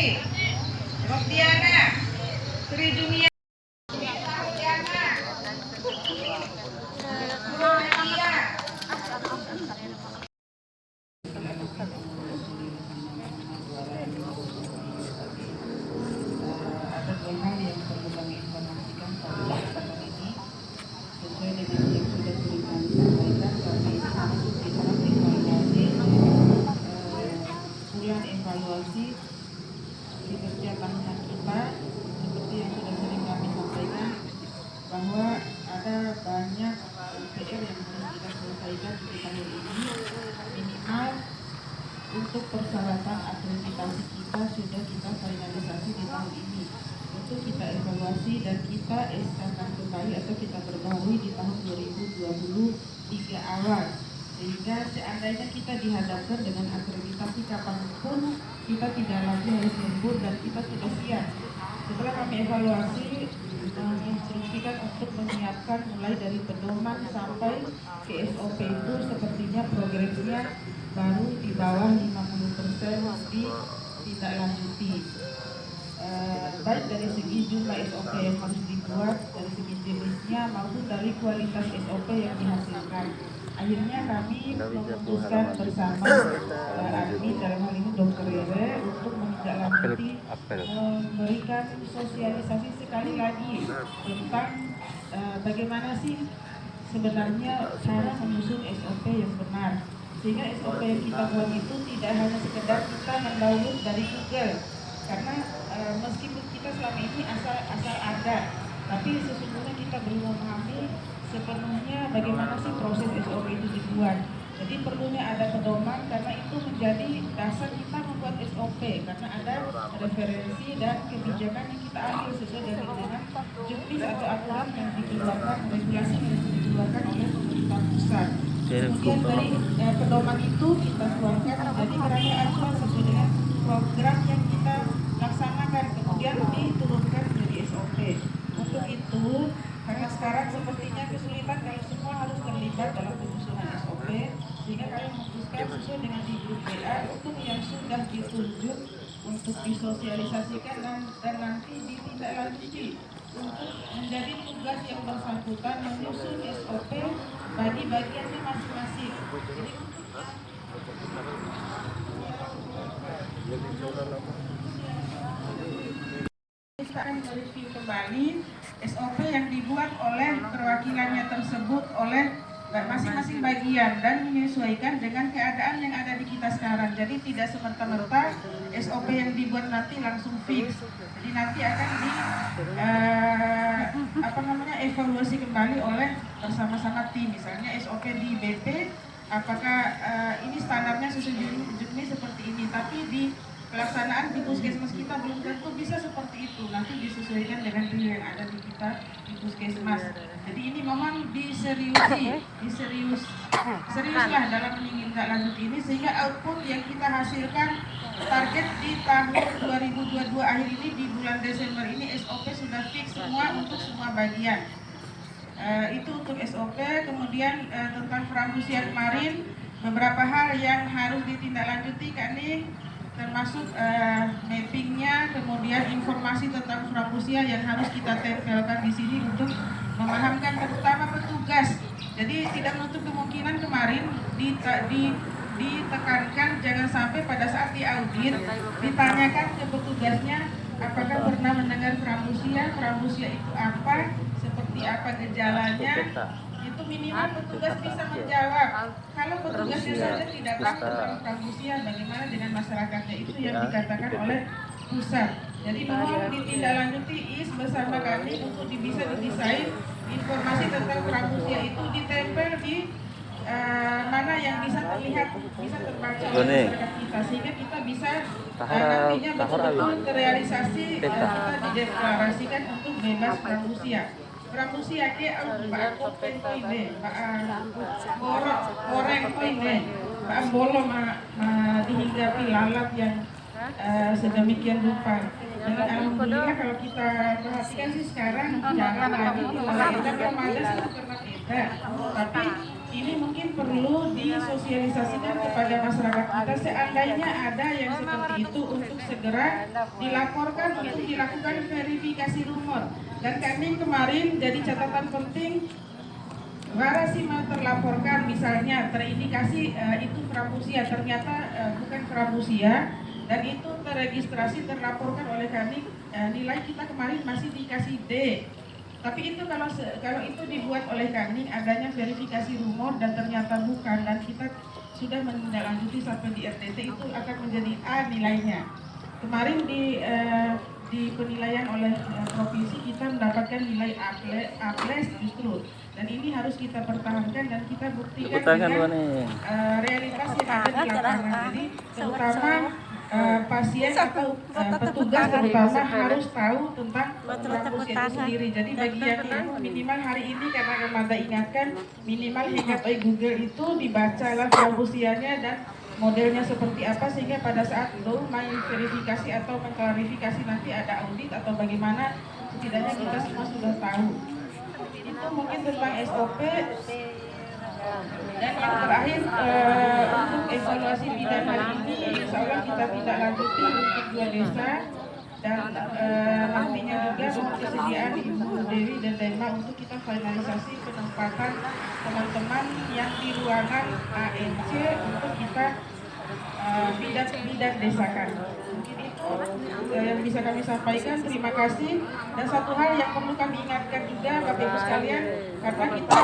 Rotiana, Sri Junia. Evaluasi kinerja tahunan kita seperti yang sudah sering kami sampaikan bahwa ada banyak PR yang harus kita selesaikan di tahun ini. Minimal untuk persyaratan akreditasi kita sudah kita finalisasi di tahun ini. Untuk kita evaluasi dan kita SK-kan kembali atau kita perbarui di tahun 2023 awal. Sehingga seandainya kita dihadapkan dengan akreditasi kapanpun, kita tidak lagi harus lembur dan kita sudah siap. Setelah kami evaluasi, menginstruksikan untuk menyiapkan mulai dari pedoman sampai ke SOP itu sepertinya progresnya baru di bawah 50% ditindaklanjuti. Baik dari segi jumlah SOP yang harus dibuat, dari segi jenisnya maupun dari kualitas SOP yang dihasilkan. Akhirnya kami memutuskan bersama admin dalam hal ini Dr. Rere untuk menindaklanjuti memberikan sosialisasi sekali lagi tentang bagaimana sih sebenarnya cara menyusun SOP yang benar. Sehingga SOP yang kita buat itu tidak hanya sekedar kita mendownload dari Google, karena meskipun kita selama ini asal ada, tapi sesungguhnya kita belum memahami sepenuhnya bagaimana sih proses SOP itu dibuat. Jadi perlunya ada pedoman karena itu menjadi dasar kita membuat SOP, karena ada referensi dan kebijakan yang kita ambil sesuai dengan juknis atau aturan yang dikeluarkan, regulasi yang dikeluarkan oleh pemerintah pusat. Kemudian dari pedoman itu kita tuangkan menjadi kerangka acuan sesuai dengan program yang kita laksanakan, kemudian diturunkan menjadi SOP. Untuk itu, karena sekarang sepertinya kesulitan kalau semua harus terlibat dalam penyusunan SOP, sehingga kami memutuskan sesuai dengan di grup WA untuk yang sudah ditunjuk untuk disosialisasikan dan nanti ditindaklanjuti untuk menjadi tugas yang bersangkutan menyusun SOP bagi bagiannya masing-masing. Kita akan mereview kembali SOP yang dibuat oleh perwakilannya tersebut oleh masing-masing bagian dan menyesuaikan dengan keadaan yang ada di kita sekarang. Jadi tidak semerta-merta SOP yang dibuat nanti langsung fix. Jadi nanti akan evaluasi kembali oleh bersama-sama tim. Misalnya SOP di BP, apakah ini standarnya sesuai juknis seperti ini, tapi di pelaksanaan di puskesmas kita belum tentu bisa seperti itu. Nanti disesuaikan dengan real yang ada di kita di puskesmas. Jadi ini mohon seriuslah dalam menindaklanjuti ini sehingga output yang kita hasilkan target di tahun 2022 akhir ini di bulan Desember ini SOP sudah fix semua untuk semua bagian. Itu untuk SOP. Kemudian tentang pramusia kemarin beberapa hal yang harus ditindaklanjuti Kak Ning, termasuk mappingnya, kemudian informasi tentang pramusia yang harus kita tempelkan di sini untuk memahamkan terutama petugas. Jadi tidak menutup kemungkinan kemarin ditekankan jangan sampai pada saat diaudit ditanyakan ke petugasnya apakah pernah mendengar pramusia itu apa, seperti apa gejalanya. Itu minimal petugas bisa menjawab. Kalau petugasnya saja tidak tahu tentang pramusia, bagaimana dengan masyarakatnya, itu yang dikatakan oleh pusat. Jadi mohon ditindaklanjuti bersama kami untuk bisa didesain informasi tentang pramusia itu ditempel di mana yang bisa terlihat, bisa terbaca oleh masyarakat kita, sehingga kita bisa nantinya betul-betul terrealisasi, kita dideklarasikan untuk bebas pramusia. Pramusia ke Pak Kopen Toibe, Pak Goreng Toibe, Pak Bolong dihinggapi lalat yang sedemikian rupa. Dan alhamdulillah kalau kita perhatikan sih sekarang jangan lagi pola edan Ramadan itu pernah edan, tapi ini mungkin perlu disosialisasikan kepada masyarakat kita seandainya ada yang seperti itu untuk segera dilaporkan untuk dilakukan verifikasi rumor. Dan kami kemarin jadi catatan penting, Warasima terlaporkan misalnya terindikasi itu framusia, ternyata bukan framusia, dan itu terregistrasi terlaporkan oleh kami, nilai kita kemarin masih dikasih D. Tapi itu kalau itu dibuat oleh kami adanya verifikasi rumor dan ternyata bukan, dan kita sudah menindaklanjuti sampai di RTT, itu akan menjadi A nilainya. Kemarin di penilaian oleh provinsi kita mendapatkan nilai A+ justru, dan ini harus kita pertahankan dan kita buktikan dengan realitas yang ada di lapangan. Jadi terutama pasien atau petugas terutama harus tahu tentang framus itu sendiri. Jadi bagi yang minimal hari ini, karena Amanda ingatkan, minimal Hangout Google itu dibacalah framusianya dan modelnya seperti apa, sehingga pada saat itu verifikasi atau mengklarifikasi nanti ada audit atau bagaimana, setidaknya kita semua sudah tahu. Itu mungkin tentang SOP. Dan yang terakhir, untuk evaluasi bidang hari ini, insya Allah kita tidak lanjuti untuk 2 desa, dan nantinya juga mohon kesediaan Ibu Dewi dan Dema untuk kita finalisasi penempatan teman-teman yang di ruangan ANC untuk kita bidang desakan. Mungkin itu yang bisa kami sampaikan. Terima kasih. Dan satu hal yang perlu kami ingatkan juga Bapak Ibu sekalian, karena kita